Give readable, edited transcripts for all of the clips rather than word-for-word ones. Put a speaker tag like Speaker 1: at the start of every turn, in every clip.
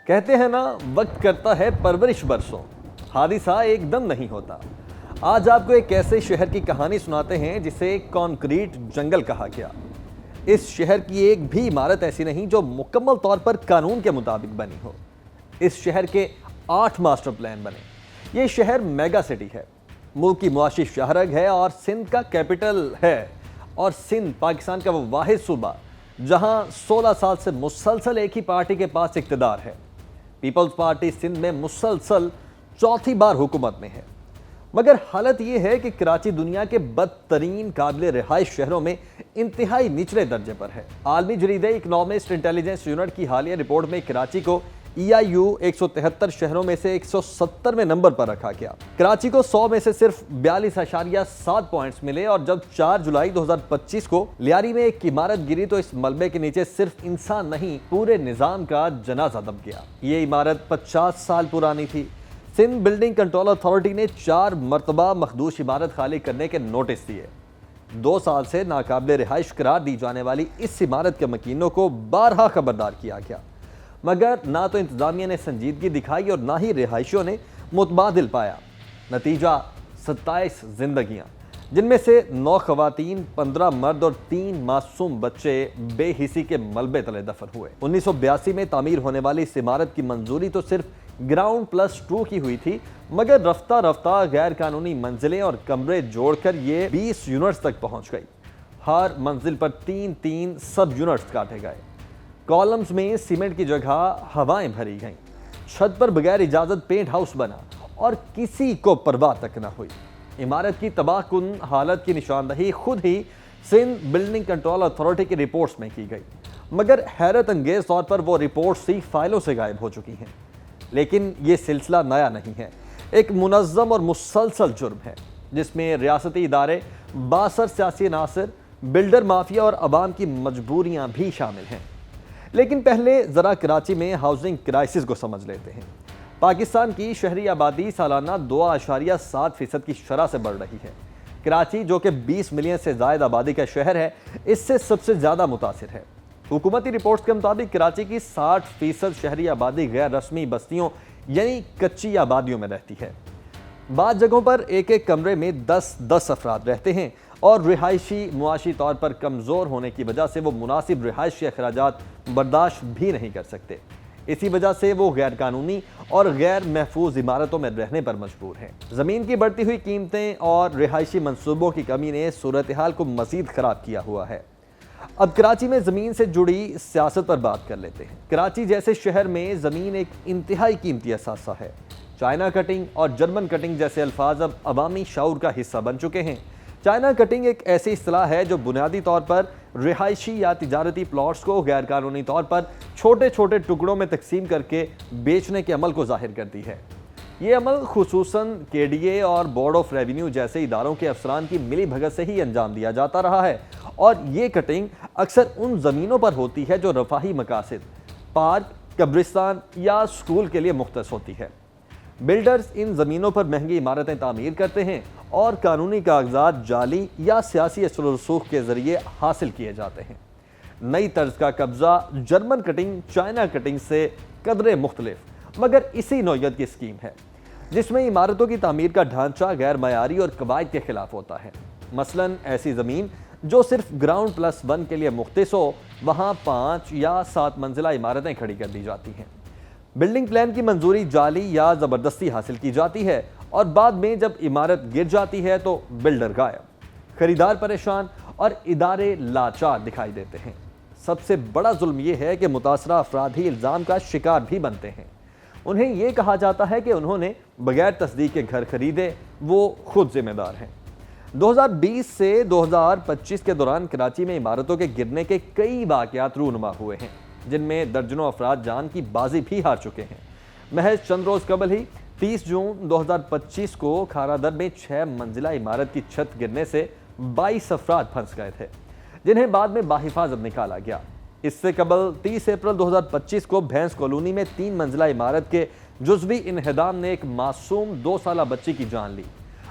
Speaker 1: کہتے ہیں نا، وقت کرتا ہے پرورش برسوں، حادثہ ایک دم نہیں ہوتا۔ آج آپ کو ایک ایسے شہر کی کہانی سناتے ہیں جسے کانکریٹ جنگل کہا گیا۔ اس شہر کی ایک بھی عمارت ایسی نہیں جو مکمل طور پر قانون کے مطابق بنی ہو۔ اس شہر کے 8 ماسٹر پلان بنے۔ یہ شہر میگا سٹی ہے، ملک کی معاشی شاہرگ ہے اور سندھ کا کیپٹل ہے، اور سندھ پاکستان کا وہ واحد صوبہ جہاں 16 سال سے مسلسل ایک ہی پارٹی کے پاس اقتدار ہے۔ پیپلز پارٹی سندھ میں مسلسل 4تھی بار حکومت میں ہے۔ مگر حالت یہ ہے کہ کراچی دنیا کے بدترین قابل رہائش شہروں میں انتہائی نچلے درجے پر ہے۔ عالمی جریدے اکنامسٹ انٹیلیجنس یونٹ کی حالیہ رپورٹ میں کراچی کو EIU 173 شہروں میں سے 170 نمبر پر رکھا گیا۔ کراچی کو 100 میں سے صرف 42.7 پوائنٹس ملے، اور جب 4 جولائی 2025 کو لیاری میں ایک عمارت گری تو اس ملبے کے نیچے صرف انسان نہیں، پورے نظام کا جنازہ دب گیا۔ یہ عمارت 50 سال پرانی تھی۔ سندھ بلڈنگ کنٹرول اتھارٹی نے 4 مرتبہ مخدوش عمارت خالی کرنے کے نوٹس دیے۔ 2 سال سے ناقابل رہائش قرار دی جانے والی اس عمارت کے مکینوں کو بارہا خبردار کیا گیا، مگر نہ تو انتظامیہ نے سنجیدگی دکھائی اور نہ ہی رہائشیوں نے متبادل پایا۔ نتیجہ 27 زندگیاں، جن میں سے 9 خواتین، 15 مرد اور 3 معصوم بچے بے حسی کے ملبے تلے دفن ہوئے۔ 1982 میں تعمیر ہونے والی اس عمارت کی منظوری تو صرف گراؤنڈ پلس 2 کی ہوئی تھی، مگر رفتہ رفتہ غیر قانونی منزلیں اور کمرے جوڑ کر یہ 20 یونٹس تک پہنچ گئی۔ ہر منزل پر 3 سب یونٹس کاٹے گئے۔ کالمز میں سیمنٹ کی جگہ ہوائیں بھری گئیں۔ چھت پر بغیر اجازت پینٹ ہاؤس بنا اور کسی کو پرواہ تک نہ ہوئی۔ عمارت کی تباہ کن حالت کی نشاندہی خود ہی سندھ بلڈنگ کنٹرول اتھارٹی کی رپورٹس میں کی گئی، مگر حیرت انگیز طور پر وہ رپورٹس ہی فائلوں سے غائب ہو چکی ہیں۔ لیکن یہ سلسلہ نیا نہیں ہے، ایک منظم اور مسلسل جرم ہے جس میں ریاستی ادارے، بااثر سیاسی عناصر، بلڈر مافیا اور عوام کی مجبوریاں بھی شامل ہیں۔ لیکن پہلے ذرا کراچی میں ہاؤسنگ کرائسس کو سمجھ لیتے ہیں۔ پاکستان کی شہری آبادی سالانہ 2.7% کی شرح سے بڑھ رہی ہے۔ کراچی جو کہ 20 ملین سے زائد آبادی کا شہر ہے، اس سے سب سے زیادہ متاثر ہے۔ حکومتی رپورٹس کے مطابق کراچی کی 60% شہری آبادی غیر رسمی بستیوں یعنی کچی آبادیوں میں رہتی ہے۔ بعض جگہوں پر ایک کمرے میں 10 افراد رہتے ہیں، اور رہائشی معاشی طور پر کمزور ہونے کی وجہ سے وہ مناسب رہائشی اخراجات برداشت بھی نہیں کر سکتے۔ اسی وجہ سے وہ غیر قانونی اور غیر محفوظ عمارتوں میں رہنے پر مجبور ہیں۔ زمین کی بڑھتی ہوئی قیمتیں اور رہائشی منصوبوں کی کمی نے صورتحال کو مزید خراب کیا ہوا ہے۔ اب کراچی میں زمین سے جڑی سیاست پر بات کر لیتے ہیں۔ کراچی جیسے شہر میں زمین ایک انتہائی قیمتی اثاثہ ہے۔ چائنا کٹنگ اور جرمن کٹنگ جیسے الفاظ اب عوامی شعور کا حصہ بن چکے ہیں۔ چائنا کٹنگ ایک ایسی اصطلاح ہے جو بنیادی طور پر رہائشی یا تجارتی پلاٹس کو غیر قانونی طور پر چھوٹے چھوٹے ٹکڑوں میں تقسیم کر کے بیچنے کے عمل کو ظاہر کرتی ہے۔ یہ عمل خصوصاً KDA اور بورڈ آف ریونیو جیسے اداروں کے افسران کی ملی بھگت سے ہی انجام دیا جاتا رہا ہے، اور یہ کٹنگ اکثر ان زمینوں پر ہوتی ہے جو رفاہی مقاصد، پارک، قبرستان یا اسکول کے لیے مختص ہوتی ہے۔ بلڈرز ان زمینوں پر مہنگی عمارتیں تعمیر کرتے ہیں اور قانونی کاغذات جعلی یا سیاسی اثر و رسوخ کے ذریعے حاصل کیے جاتے ہیں۔ نئی طرز کا قبضہ جرمن کٹنگ چائنا کٹنگ سے قدرے مختلف مگر اسی نوعیت کی اسکیم ہے، جس میں عمارتوں کی تعمیر کا ڈھانچہ غیر معیاری اور قواعد کے خلاف ہوتا ہے۔ مثلاً ایسی زمین جو صرف گراؤنڈ پلس 1 کے لیے مختص ہو، وہاں 5 یا 7 منزلہ عمارتیں کھڑی کر دی جاتی ہیں۔ بلڈنگ پلان کی منظوری جعلی یا زبردستی حاصل کی جاتی ہے، اور بعد میں جب عمارت گر جاتی ہے تو بلڈر غائب، خریدار پریشان اور ادارے لاچار دکھائی دیتے ہیں۔ سب سے بڑا ظلم یہ ہے کہ متاثرہ افراد ہی الزام کا شکار بھی بنتے ہیں۔ انہیں یہ کہا جاتا ہے کہ انہوں نے بغیر تصدیق کے گھر خریدے، وہ خود ذمہ دار ہیں۔ 2020 سے 2025 کے دوران کراچی میں عمارتوں کے گرنے کے کئی واقعات رونما ہوئے ہیں، جن میں درجنوں افراد جان کی بازی بھی ہار چکے ہیں۔ محض چند روز قبل ہی 30 جون 2025 کو کھارا در میں 6 منزلہ عمارت کی چھت گرنے سے 22 افراد پھنس گئے تھے، جنہیں بعد میں بحفاظت نکالا گیا۔ اس سے قبل 30 اپریل 2025 کو بھینس کالونی میں 3 منزلہ عمارت کے جزوی انہدام نے ایک معصوم 2 سالہ بچی کی جان لی۔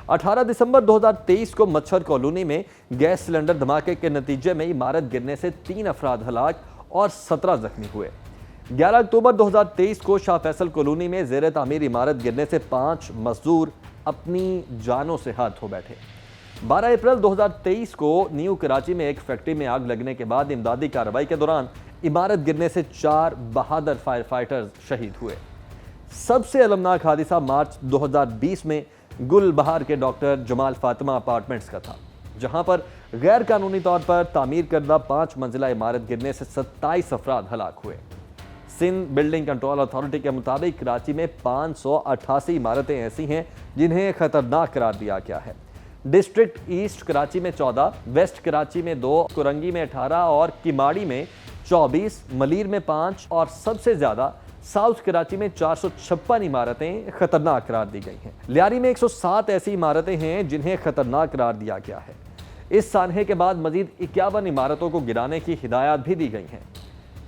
Speaker 1: 18 دسمبر 2023 کو مچھر کالونی میں گیس سلنڈر دھماکے کے نتیجے میں عمارت گرنے سے 3 افراد ہلاک اور 17 زخمی ہوئے۔ 11 अक्टूबर 2023 को शाह फैसल कॉलोनी में ज़ेर तामीर इमारत गिरने से 5 मजदूर अपनी जानों से हाथ धो बैठे। 12 अप्रैल 2023 को न्यू कराची में एक फैक्ट्री में आग लगने के बाद इमदादी कार्रवाई के दौरान इमारत गिरने से 4 बहादुर फायर फाइटर्स शहीद हुए। सबसे अलमनाक हादसा मार्च 2020 में गुलबहार के डॉक्टर जमाल फातिमा अपार्टमेंट्स का था, जहां पर गैर कानूनी तौर पर तामीर करदा 5 मंजिला इमारत गिरने से 27 अफराद हलाक हुए। सिंध बिल्डिंग कंट्रोल अथॉरिटी के मुताबिक कराची में 588 इमारतें ऐसी हैं जिन्हें खतरनाक करार दिया गया है। डिस्ट्रिक्ट ईस्ट कराची में 14, वेस्ट कराची में 2, कुरंगी में 18 और किमाड़ी में 24, मलीर में 5 और सबसे ज्यादा साउथ कराची में 456 इमारतें खतरनाक करार दी गई हैं। लियारी में 107 ऐसी इमारतें हैं जिन्हें खतरनाक करार दिया गया है। इस सानहे के बाद मजीद 51 इमारतों को गिराने की हिदायत भी दी गई हैं।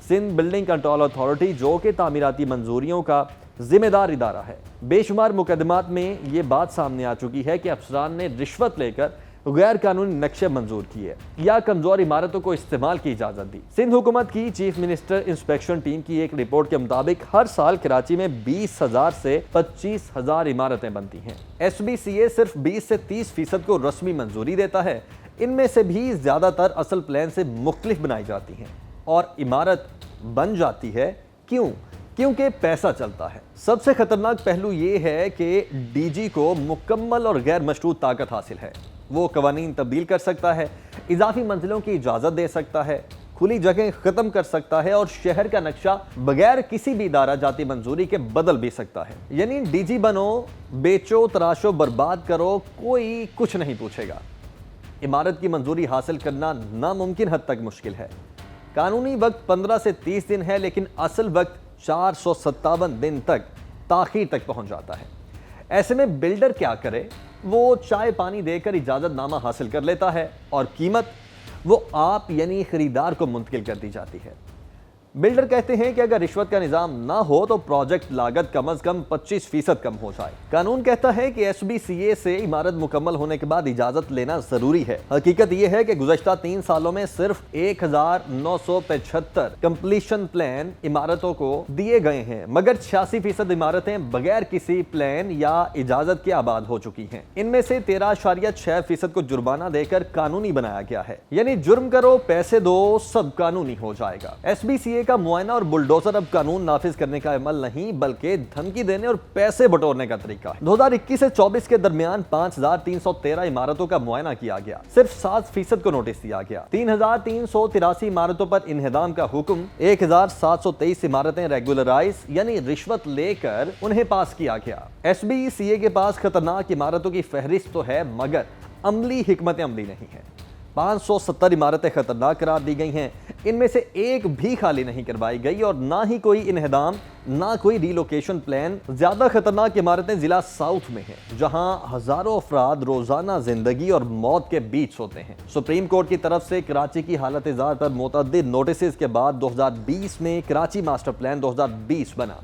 Speaker 1: सिंध बिल्डिंग कंट्रोल अथॉरिटी, जो कि तामीराती मंजूरियों का जिम्मेदार इदारा है, बेशुमार मुकदमात में ये बात सामने आ चुकी है कि अफसरान ने रिश्वत लेकर गैर कानूनी नक्शे मंजूर किए या कमजोर इमारतों को इस्तेमाल की इजाजत दी। सिंध हुकूमत की चीफ मिनिस्टर इंस्पेक्शन टीम की एक रिपोर्ट के मुताबिक हर साल कराची में 20,000 से 25,000 इमारतें बनती हैं। SBCA सिर्फ 20 से 30% को रस्मी मंजूरी देता है। इनमें से भी ज्यादातर असल प्लान से मुख्तलिफ बनाई जाती हैं और इमारत बन जाती है। क्यों? क्योंकि पैसा चलता है। सबसे खतरनाक पहलू ये है कि DG को मुकम्मल और गैर मशरूत ताकत हासिल है। वो कवानीन तब्दील कर सकता है, इजाफी मंजिलों की इजाज़त दे सकता है, खुली जगह ख़त्म कर सकता है और शहर का नक्शा बगैर किसी भी इदारा जाती मंजूरी के बदल भी सकता है। यानी DG बनो, बेचो, तराशो, बर्बाद करो, कोई कुछ नहीं पूछेगा। इमारत की मंजूरी हासिल करना नामुमकिन हद तक मुश्किल है। कानूनी वक्त 15 से 30 दिन है, लेकिन असल वक्त 457 दिन तक ताखीर तक पहुंच जाता है। ऐसे में बिल्डर क्या करे? वो चाय पानी देकर इजाजतनामा हासिल कर लेता है और कीमत वो आप यानी खरीदार को मुंतकिल कर दी जाती है। बिल्डर कहते हैं कि अगर रिश्वत का निजाम ना हो तो प्रोजेक्ट लागत कम से कम 25% कम हो जाए। कानून कहता है कि SBCA से इमारत मुकम्मल होने के बाद इजाजत लेना जरूरी है। हकीकत यह है कि गुज़श्ता 3 सालों में सिर्फ 1975 कंप्लीशन प्लान इमारतों को दिए गए हैं, मगर 86% इमारतें बगैर किसी प्लान या इजाजत के आबाद हो चुकी हैं। इनमें से 13.6% को जुर्माना देकर कानूनी बनाया गया है। यानी जुर्म करो, पैसे दो, सब कानूनी हो जाएगा। SBCA का मुआयना और बुलडोजर अब कानून नाफिज करने का अमल नहीं, बल्कि धमकी देने और पैसे बटोरने का तरीका है। 2021 से 24 के दरमियान 5,313 इमारतों का मुआयना किया गया। सिर्फ 7% को नोटिस दिया गया। 3,383 इमारतों पर इन्हेदाम का हुक्म, 1,723 इमारतें रेगुलराइज यानी रिश्वत लेकर उन्हें पास किया गया। SBCA के पास खतरनाक इमारतों की फहरिस्त तो है, मगर अमली हिकमत अमली नहीं है। 570 इमारतें खतरनाक करार दी गई हैं। इनमें से एक भी खाली नहीं करवाई गई और ना ही कोई इन्हेदाम, ना कोई रिलोकेशन प्लान। ज्यादा खतरनाक इमारतें जिला साउथ में हैं, जहां हजारों अफराद रोजाना जिंदगी और मौत के बीच होते हैं। सुप्रीम कोर्ट की तरफ से कराची की हालत इज़ार पर मुतअद्दिद नोटिस के बाद 2020 में कराची मास्टर प्लान 2020 बना।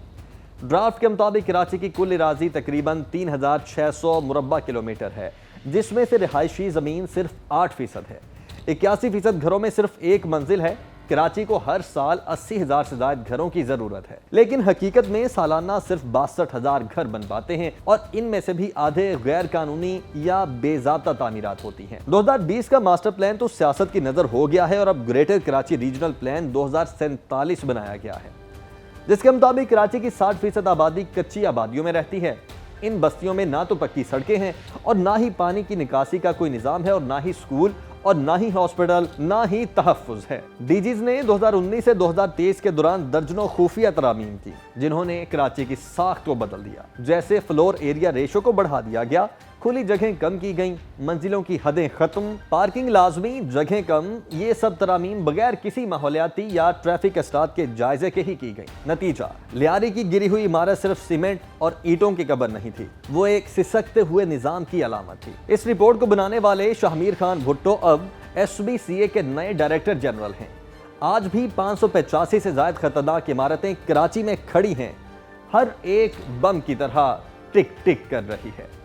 Speaker 1: ड्राफ्ट के मुताबिक कराची की कुल इराजी तकरीबन 3,600 मुरब्बा किलोमीटर है, जिसमें से रिहायशी ज़मीन सिर्फ 8% है। 81% घरों में सिर्फ एक मंजिल है। कराची को हर साल 80,000 से ज़ायद घरों की ज़रूरत है, लेकिन हकीकत में सालाना सिर्फ 62,000 घर बन पाते हैं और इनमें से भी आधे गैर कानूनी या बेज़ाब्ता तामीरात होती हैं। 2020 का मास्टर प्लान तो सियासत की नज़र हो गया है और अब ग्रेटर कराची रीजनल प्लान 2047 बनाया गया है, जिसके मुताबिक कराची की 60% आबादी कच्ची आबादियों में रहती है। इन बस्तियों में ना तो पक्की सड़कें हैं और ना ही पानी की निकासी का कोई निज़ाम है और ना ही स्कूल और ना ही हॉस्पिटल, ना ही तहफ़्फ़ुज़ है। DGs ने 2019 से 2023 के दौरान दर्जनों खुफिया तरामीम की, जिन्होंने कराची की साख्त को बदल दिया। जैसे फ्लोर एरिया रेशो को बढ़ा दिया गया, खुली जगहें कम की गई, मंजिलों की हदें खत्म, पार्किंग लाजमी, जगहें कम। ये सब तरामीम बगैर किसी माहौलियाती या ट्रैफिक असरात के जायजे के ही की गई। नतीजा, लियारी की गिरी हुई इमारत सिर्फ सीमेंट और ईंटों की कब्र नहीं थी, वो एक सिसकते हुए निजाम की अलामत थी। इस रिपोर्ट को बनाने वाले शाहमीर खान भुट्टो अब SBCA के नए डायरेक्टर जनरल हैं। आज भी 585 से ज्यादा खतरनाक इमारतें कराची में खड़ी हैं, हर एक बम की तरह टिक टिक कर रही है।